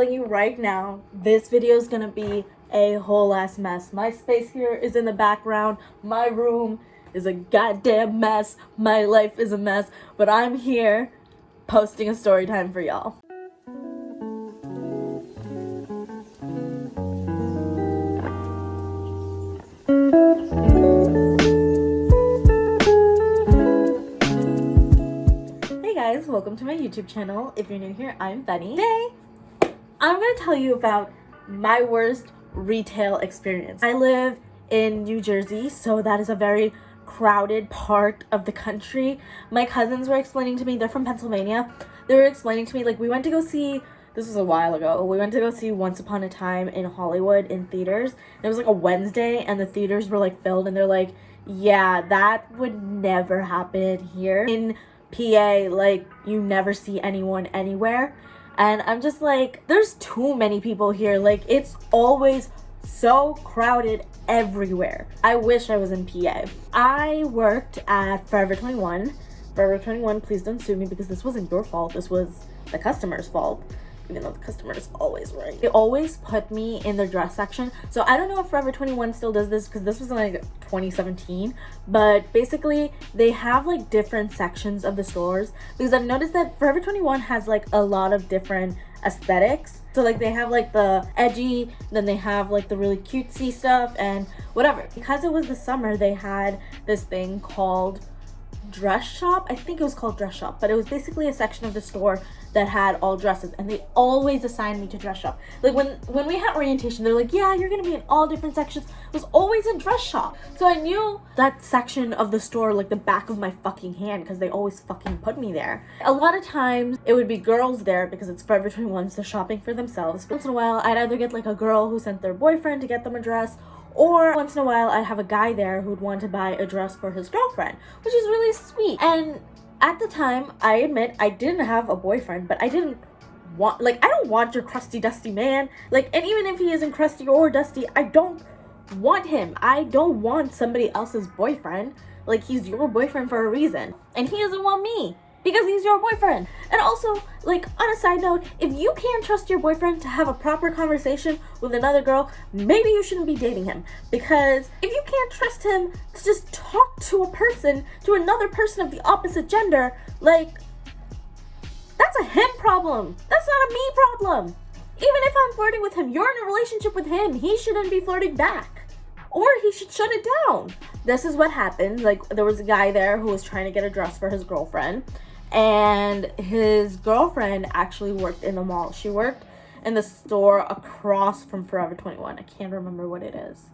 telling you right now, this video is gonna be a whole ass mess. My space here is in the background. My room is a goddamn mess. My life is a mess. But I'm here posting a story time for y'all. Hey guys, welcome to my YouTube channel. If you're new here, I'm Benny. Today, I'm gonna tell you about my worst retail experience. I live in New Jersey, so that is a very crowded part of the country. My cousins were explaining to me, they're from Pennsylvania. They were explaining to me, like, we went to go see, this was a while ago, we went to go see Once Upon a Time in Hollywood in theaters. It was like a Wednesday and the theaters were like filled, and they're like, yeah, that would never happen here in PA. Like, you never see anyone anywhere. And I'm just like, there's too many people here. Like, it's always so crowded everywhere. I wish I was in PA. I worked at Forever 21. Forever 21, please don't sue me because this wasn't your fault. This was the customer's fault, even though the customer is always right. They always put me in their dress section. So I don't know if Forever 21 still does this because this was in like 2017, but basically they have like different sections of the stores, because I've noticed that Forever 21 has like a lot of different aesthetics. So like they have like the edgy, then they have like the really cutesy stuff and whatever. Because it was the summer, they had this thing called dress shop. I think it was called dress shop, but it was basically a section of the store that had all dresses, and they always assigned me to dress shop. Like when we had orientation, they're like, yeah, you're gonna be in all different sections. It was always in dress shop. So I knew that section of the store like the back of my fucking hand, because they always fucking put me there. A lot of times it would be girls there because it's Forever 21, so shopping for themselves. Once in a while I'd either get like a girl who sent their boyfriend to get them a dress, or once in a while I'd have a guy there who'd want to buy a dress for his girlfriend, which is really sweet. And at the time, I admit I didn't have a boyfriend, but I didn't want, like, I don't want your crusty dusty man. Like, and even if he isn't crusty or dusty, I don't want him. I don't want somebody else's boyfriend. Like, he's your boyfriend for a reason, and he doesn't want me because he's your boyfriend. And also, like, on a side note, if you can't trust your boyfriend to have a proper conversation with another girl, maybe you shouldn't be dating him. Because if you can't trust him to just talk to a person, to another person of the opposite gender, like, that's a him problem. That's not a me problem. Even if I'm flirting with him, you're in a relationship with him. He shouldn't be flirting back, or he should shut it down. This is what happened. Like, there was a guy there who was trying to get a dress for his girlfriend, and his girlfriend actually worked in the mall. She worked in the store across from Forever 21. I can't remember what it is.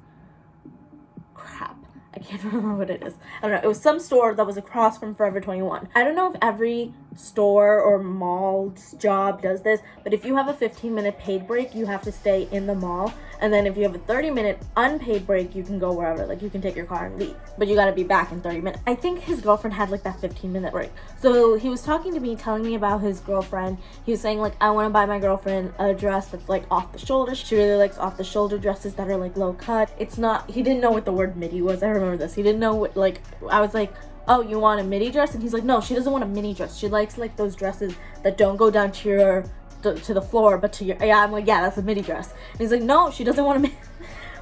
Crap. I can't remember what it is. I don't know. It was some store that was across from Forever 21. I don't know if every store or mall's job does this, but if you have a 15-minute paid break, you have to stay in the mall. And then if you have a 30-minute unpaid break, you can go wherever. Like, you can take your car and leave, but you gotta be back in 30 minutes. I think his girlfriend had like that 15-minute break. So he was talking to me, telling me about his girlfriend. He was saying, like, I want to buy my girlfriend a dress that's like off the shoulder. She really likes off the shoulder dresses that are like low cut. It's not, he didn't know what the word midi was. I remember this. He didn't know what, like, I was like, oh, you want a midi dress? And he's like, no, she doesn't want a mini dress. She likes like those dresses that don't go down to your to the floor, but to your, yeah. I'm like, yeah, that's a midi dress. And he's like, no, she doesn't want a midi.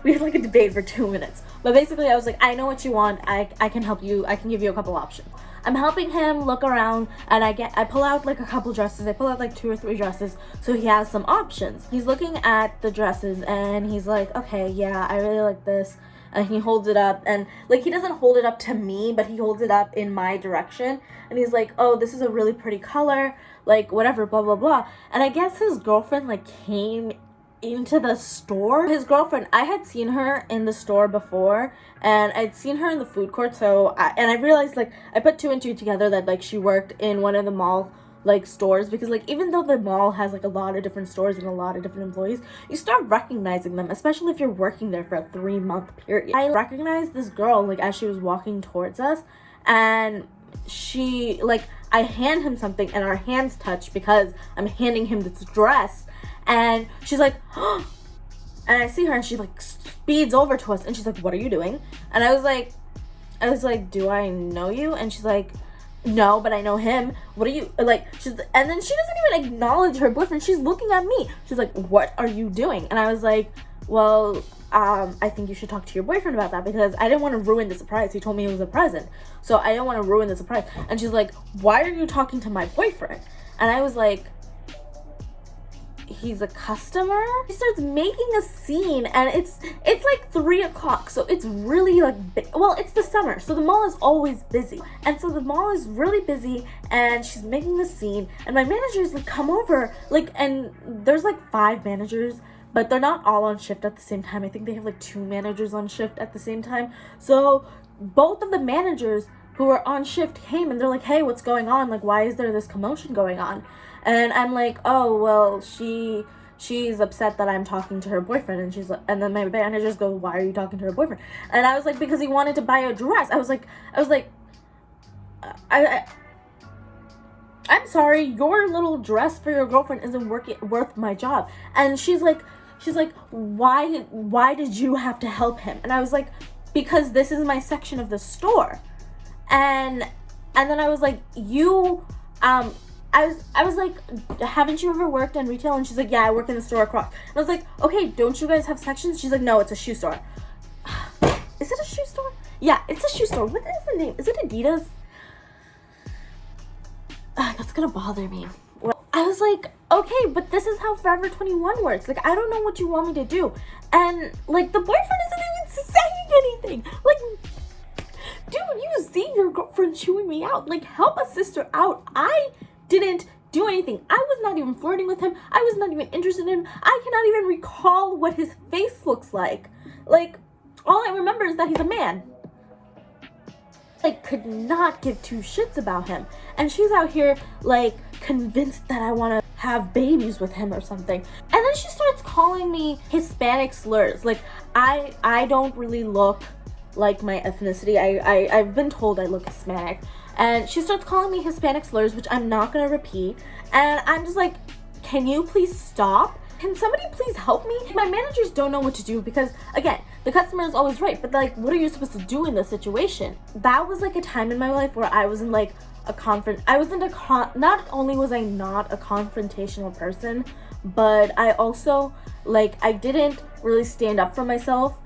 We had like a debate for 2 minutes, but basically I was like, I know what you want. I can help you. I can give you a couple options. I'm helping him look around, and I pull out like a couple dresses. I pull out like 2 or 3 dresses, so he has some options. He's looking at the dresses and he's like, okay, yeah, I really like this. And he holds it up, and like, he doesn't hold it up to me, but he holds it up in my direction, and he's like, oh, this is a really pretty color, like, whatever, blah blah blah. And I guess his girlfriend like came into the store. His girlfriend, I had seen her in the store before, and I'd seen her in the food court, so I realized, like, I put 2 and 2 together that like she worked in one of the mall like stores, because like, even though the mall has like a lot of different stores and a lot of different employees, you start recognizing them, especially if you're working there for a 3-month period. I recognized this girl like as she was walking towards us, and she, like, I hand him something and our hands touch because I'm handing him this dress, and she's like, oh, and I see her and she like speeds over to us and she's like, what are you doing? And I was like, do I know you? And she's like, no, but I know him. What are you, like, and then she doesn't even acknowledge her boyfriend. She's looking at me. She's like, what are you doing? And I was like, well, I think you should talk to your boyfriend about that, because I didn't want to ruin the surprise. He told me it was a present, so I didn't want to ruin the surprise. And she's like, why are you talking to my boyfriend? And I was like, he's a customer. She starts making a scene, and it's like 3 o'clock, so it's really like well, it's the summer, so the mall is always busy, and so the mall is really busy, and she's making the scene, and my manager is like, come over, like, and there's like 5 managers, but they're not all on shift at the same time. I think they have like 2 managers on shift at the same time. So both of the managers who were on shift came, and they're like, hey, what's going on? Like, why is there this commotion going on? And I'm like, oh, well, she's upset that I'm talking to her boyfriend. And she's like, and then my managers go, why are you talking to her boyfriend? And I was like, because he wanted to buy a dress. I was like, I'm sorry, your little dress for your girlfriend isn't worth my job. And she's like, why did you have to help him? And I was like, because this is my section of the store. And then I was like, I was like, haven't you ever worked in retail? And she's like, yeah, I work in the store across. And I was like, okay, don't you guys have sections? She's like, no, it's a shoe store. Is it a shoe store? Yeah, it's a shoe store. What is the name? Is it Adidas? That's gonna bother me. Well, I was like, okay, but this is how Forever 21 works. Like, I don't know what you want me to do. And like, the boyfriend isn't even saying anything. Like, dude, you see your girlfriend chewing me out. Like, help a sister out. I didn't do anything. I was not even flirting with him. I was not even interested in him. I cannot even recall what his face looks like. Like, all I remember is that he's a man. I could not give 2 shits about him. And she's out here, like, convinced that I want to have babies with him or something. And then she starts calling me Hispanic slurs. Like, I don't really look like my ethnicity. I've been told I look Hispanic. And she starts calling me Hispanic slurs, which I'm not gonna repeat. And I'm just like, can you please stop? Can somebody please help me? My managers don't know what to do because, again, the customer is always right, but like, what are you supposed to do in this situation? That was like a time in my life where I was in like not only was I not a confrontational person, but I also, like, I didn't really stand up for myself.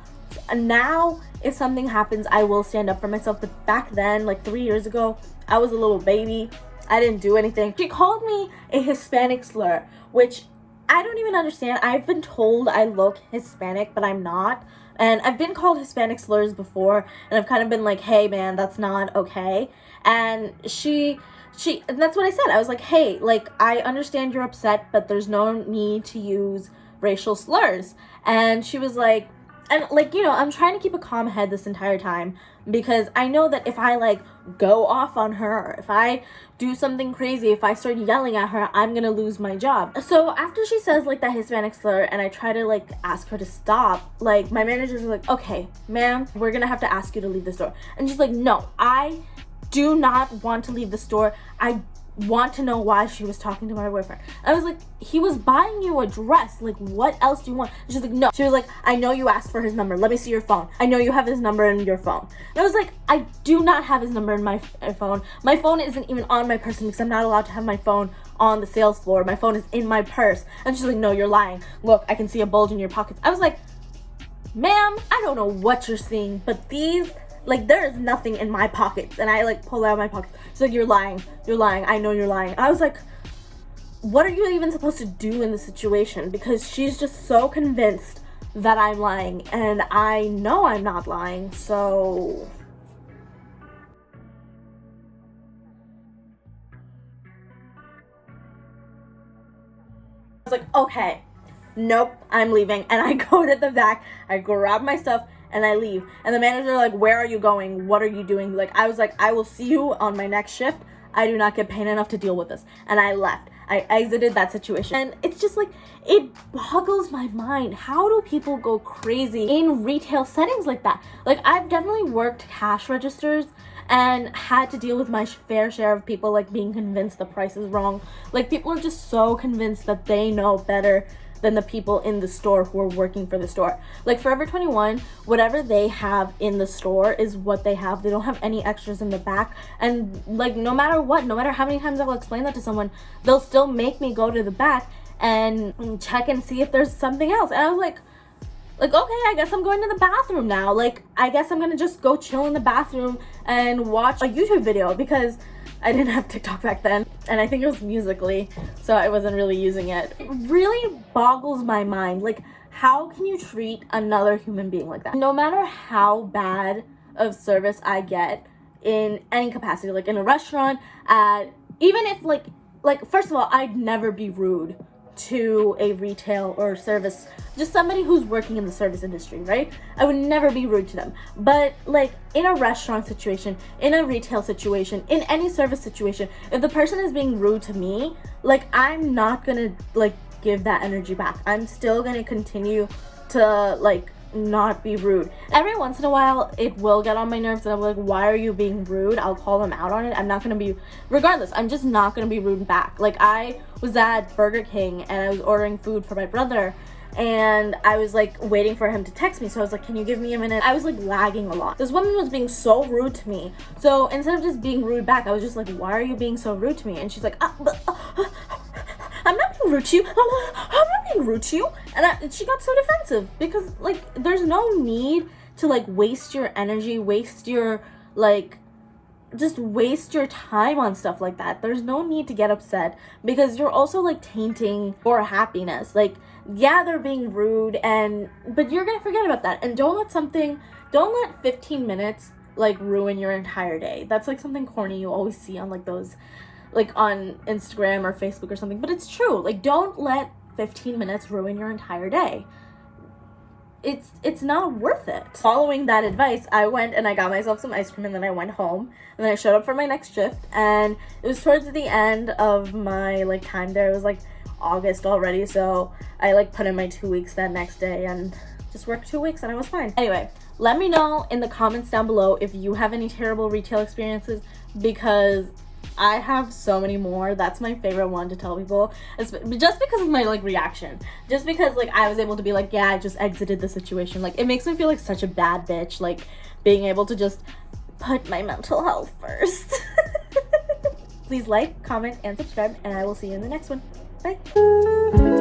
And now, if something happens, I will stand up for myself. But back then, like 3 years ago, I was a little baby. I didn't do anything. She called me a Hispanic slur, which I don't even understand. I've been told I look Hispanic, but I'm not. And I've been called Hispanic slurs before, and I've kind of been like, hey man, that's not okay. And and that's what I said. I was like, hey, like, I understand you're upset, but there's no need to use racial slurs. And she was like, and like, you know, I'm trying to keep a calm head this entire time, because I know that if I like go off on her, if I do something crazy, if I start yelling at her, I'm gonna lose my job. So after she says like that Hispanic slur and I try to like ask her to stop, like my managers are like, okay, ma'am, we're gonna have to ask you to leave the store. And she's like, no, I do not want to leave the store. I want to know why she was talking to my boyfriend. I was like, he was buying you a dress. Like, what else do you want? She's like, no. She was like, I know you asked for his number. Let me see your phone. I know you have his number in your phone. And I was like, I do not have his number in my phone. My phone isn't even on my person because I'm not allowed to have my phone on the sales floor. My phone is in my purse. And she's like, no, you're lying. Look, I can see a bulge in your pockets. I was like, ma'am, I don't know what you're seeing, but like, there is nothing in my pockets. And I like pull out my pockets. She's like, you're lying. I know you're lying. I was like, what are you even supposed to do in this situation? Because she's just so convinced that I'm lying, and I know I'm not lying. So I was like, okay, nope, I'm leaving. And I go to the back, I grab my stuff, and I leave. And the manager like, where are you going? What are you doing? Like, I was like, I will see you on my next shift. I do not get paid enough to deal with this. And I left. I exited that situation. And it's just like, it boggles my mind. How do people go crazy in retail settings like that? Like, I've definitely worked cash registers and had to deal with my fair share of people like being convinced the price is wrong. Like, people are just so convinced that they know better than the people in the store who are working for the store. Like Forever 21, whatever they have in the store is what they have. They don't have any extras in the back. And like no matter what, no matter how many times I'll explain that to someone, they'll still make me go to the back and check and see if there's something else. And I was like, okay, I guess I'm going to the bathroom now. Like, I guess I'm gonna just go chill in the bathroom and watch a YouTube video, because I didn't have TikTok back then, and I think it was Musical.ly, so I wasn't really using it. It really boggles my mind. Like, how can you treat another human being like that? No matter how bad of service I get in any capacity, like in a restaurant, even if like first of all, I'd never be rude to a retail or service, just somebody who's working in the service industry, right? I would never be rude to them. But like in a restaurant situation, in a retail situation, in any service situation, if the person is being rude to me, like I'm not gonna like give that energy back. I'm still gonna continue to like not be rude. Every once in a while it will get on my nerves and I'm like, why are you being rude? I'll call them out on it. I'm not gonna be, regardless, I'm just not gonna be rude back. Like I was at Burger King and I was ordering food for my brother, and I was like waiting for him to text me, so I was like, can you give me a minute? I was like lagging a lot. This woman was being so rude to me, so instead of just being rude back, I was just like, why are you being so rude to me? And she's like, I'm not being rude to you. I'm not being rude to you. And she got so defensive, because like there's no need to like waste your energy, waste your like just waste your time on stuff like that. There's no need to get upset, because you're also like tainting your happiness. Like, yeah, they're being rude, but you're gonna forget about that. And don't let 15 minutes like ruin your entire day. That's like something corny you always see on like those, like on Instagram or Facebook or something, but it's true. Like, don't let 15 minutes ruin your entire day. It's not worth it. Following that advice, I went and I got myself some ice cream, and then I went home, and then I showed up for my next shift, and it was towards the end of my like time there. It was like August already, so I like put in my 2 weeks that next day and just worked 2 weeks, and I was fine. Anyway, let me know in the comments down below if you have any terrible retail experiences, because I have so many more. That's my favorite one to tell people, just because of my like reaction, just because like I was able to be like, yeah, I just exited the situation. Like, it makes me feel like such a bad bitch, like being able to just put my mental health first. Please like, comment, and subscribe, and I will see you in the next one. Bye.